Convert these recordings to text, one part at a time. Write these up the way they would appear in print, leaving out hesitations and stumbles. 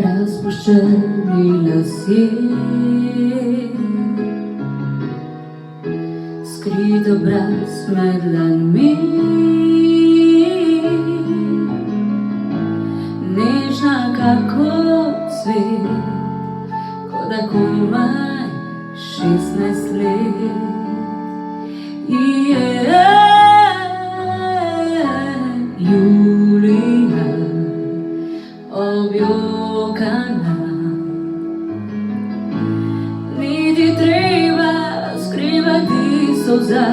razpuščeni lasje, skrit obraz med dlanmi, nežna kako cvet, kot da komaj 16 let. Julija objokana, niti treba skrivati solza.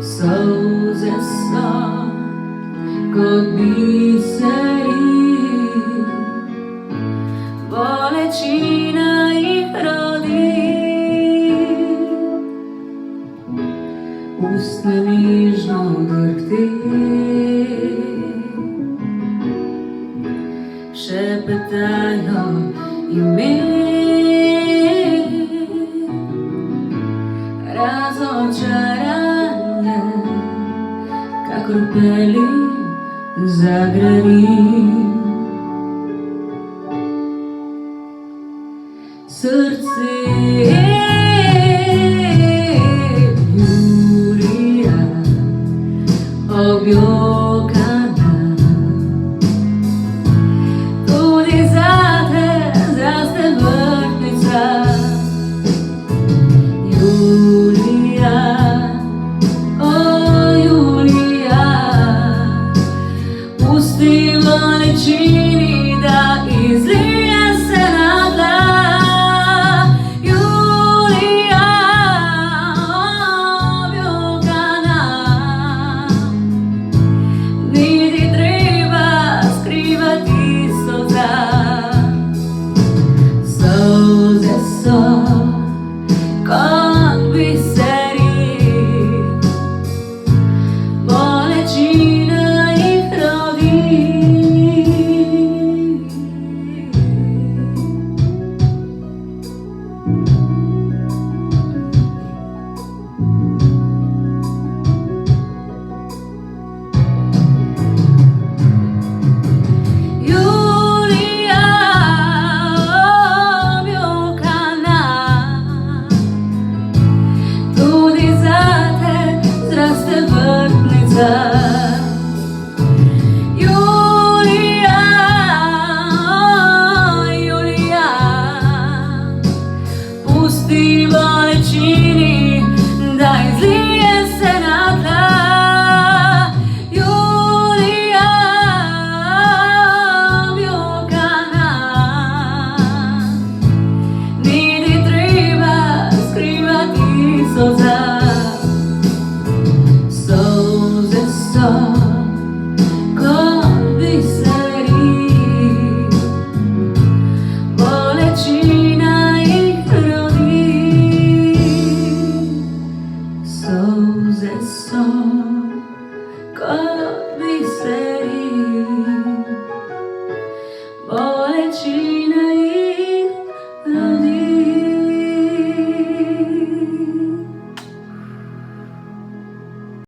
Solze so kot biseri, bolečina jih rodi. Usta nežno drhti, šepetajo ime, razočaranje, kakor peli zagrani. Srce objokana, tudi zate zraste vrtnica. Julija, o Julija, pusti bolečini, da izlije se na tla. Solze so kot biseri, bolečina jih rodi. Julija, Julija, pusti bolečini, da izlije se na tla. Julija, objokana, niti treba skrivati solza. Solze so kot biseri, bolečina jih rodi. Solze so kot biseri.